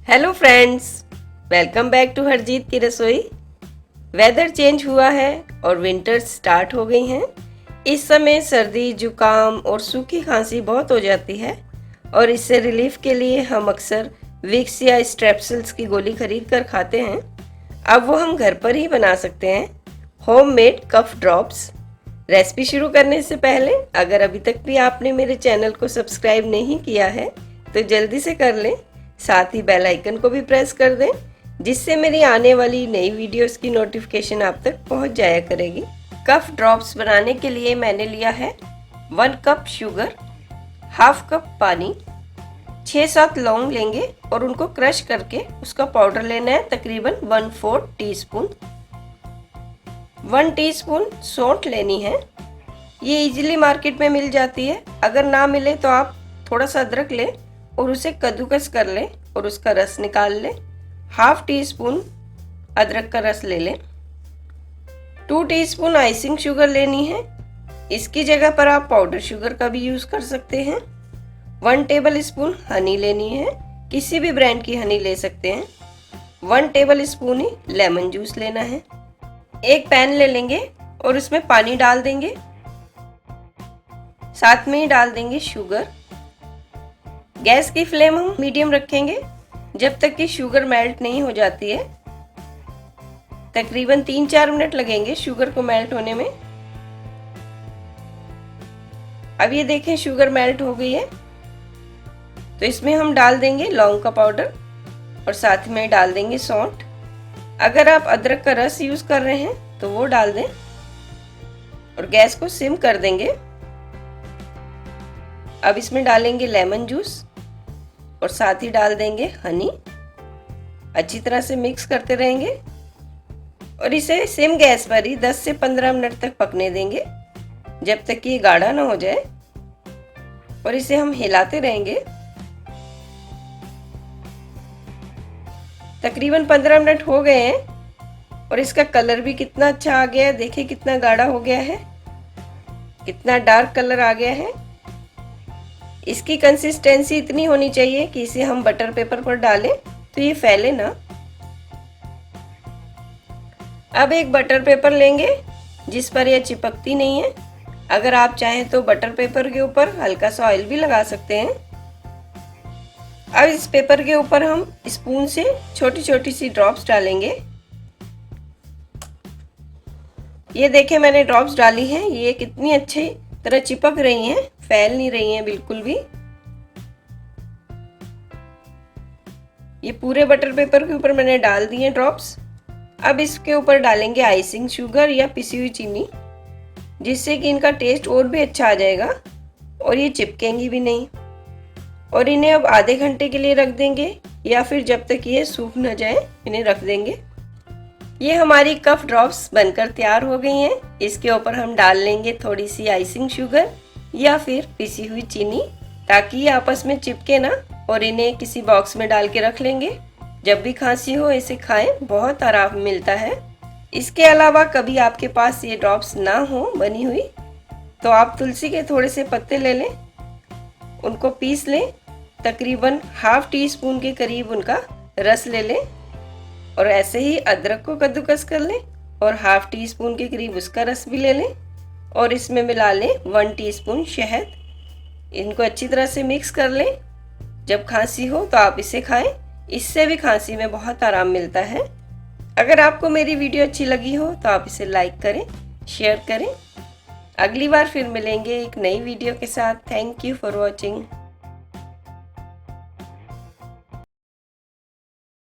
Hello friends, welcome back to Harjeet की रसोई। Weather change हुआ है और विंटर स्टार्ट हो गई हैं। इस समय सर्दी, जुकाम और सूखी खांसी बहुत हो जाती है और इससे रिलीफ के लिए हम अक्सर विक्स या स्ट्रेप्सिल्स की गोली खरीद कर खाते हैं। अब वो हम घर पर ही बना सकते हैं, होममेड कफ ड्रॉप्स। रेसिपी शुरू करने से पहले अगर अभी तक भी आपने मेरे चैनल को सब्सक्राइब नहीं किया है तो जल्दी से कर लें, साथ ही बेल आइकन को भी प्रेस कर दें जिससे मेरी आने वाली नई वीडियोस की नोटिफिकेशन आप तक पहुंच जाया करेगी। कफ ड्रॉप्स बनाने के लिए मैंने लिया है 1 कप शुगर, हाफ कप पानी, 6-7 लौंग लेंगे और उनको क्रश करके उसका पाउडर लेना है तकरीबन 1/4 टीस्पून। 1 टीस्पून सौंठ लेनी है, ये इजीली मार्केट में मिल जाती है। अगर ना मिले तो आप थोड़ा सा अदरक लें और उसे कद्दूकस कर लें और उसका रस निकाल लें। हाफ टी स्पून अदरक का रस ले लें। 2 टीस्पून आइसिंग शुगर लेनी है, इसकी जगह पर आप पाउडर शुगर का भी यूज़ कर सकते हैं। 1 टेबल स्पून हनी लेनी है, किसी भी ब्रांड की हनी ले सकते हैं। 1 टेबल स्पून ही लेमन जूस लेना है। एक पैन ले लेंगे और उसमें पानी डाल देंगे, साथ में ही डाल देंगे शुगर। गैस की फ्लेम हम मीडियम रखेंगे जब तक कि शुगर मेल्ट नहीं हो जाती है। तकरीबन 3-4 मिनट लगेंगे शुगर को मेल्ट होने में। अब ये देखें शुगर मेल्ट हो गई है, तो इसमें हम डाल देंगे लौंग का पाउडर और साथ में डाल देंगे सौंठ। अगर आप अदरक का रस यूज कर रहे हैं तो वो डाल दें और गैस को सिम कर देंगे। अब इसमें डालेंगे लेमन जूस और साथ ही डाल देंगे हनी। अच्छी तरह से मिक्स करते रहेंगे और इसे सिम गैस पर ही 10 से 15 मिनट तक पकने देंगे जब तक कि ये गाढ़ा ना हो जाए, और इसे हम हिलाते रहेंगे। तकरीबन 15 मिनट हो गए हैं और इसका कलर भी कितना अच्छा आ गया है। देखिए कितना गाढ़ा हो गया है, कितना डार्क कलर आ गया है। इसकी कंसिस्टेंसी इतनी होनी चाहिए कि इसे हम बटर पेपर पर डालें तो ये फैले ना। अब एक बटर पेपर लेंगे जिस पर यह चिपकती नहीं है। अगर आप चाहें तो बटर पेपर के ऊपर हल्का सा ऑयल भी लगा सकते हैं। अब इस पेपर के ऊपर हम स्पून से छोटी छोटी सी ड्रॉप्स डालेंगे। ये देखें मैंने ड्रॉप्स डाली हैं, ये कितनी अच्छी तरह चिपक रही हैं, फैल नहीं रही हैं बिल्कुल भी। ये पूरे बटर पेपर के ऊपर मैंने डाल दिए ड्रॉप्स। अब इसके ऊपर डालेंगे आइसिंग शुगर या पिसी हुई चीनी, जिससे कि इनका टेस्ट और भी अच्छा आ जाएगा और ये चिपकेंगी भी नहीं। और इन्हें अब आधे घंटे के लिए रख देंगे या फिर जब तक ये सूख न जाए इन्हें रख देंगे। ये हमारी कफ ड्रॉप्स बनकर तैयार हो गई हैं। इसके ऊपर हम डाल लेंगे थोड़ी सी आइसिंग शुगर या फिर पिसी हुई चीनी ताकि ये आपस में चिपके ना, और इन्हें किसी बॉक्स में डाल के रख लेंगे। जब भी खांसी हो इसे खाएं, बहुत आराम मिलता है। इसके अलावा कभी आपके पास ये ड्रॉप्स ना हो बनी हुई तो आप तुलसी के थोड़े से पत्ते ले लें, उनको पीस लें, तकरीबन हाफ टी स्पून के करीब उनका रस ले लें और ऐसे ही अदरक को कद्दूकस कर लें और हाफ टी स्पून के करीब उसका रस भी ले लें और इसमें मिला लें 1 टीस्पून शहद। इनको अच्छी तरह से मिक्स कर लें। जब खांसी हो तो आप इसे खाएं, इससे भी खांसी में बहुत आराम मिलता है। अगर आपको मेरी वीडियो अच्छी लगी हो तो आप इसे लाइक करें, शेयर करें। अगली बार फिर मिलेंगे एक नई वीडियो के साथ। Thank you for watching.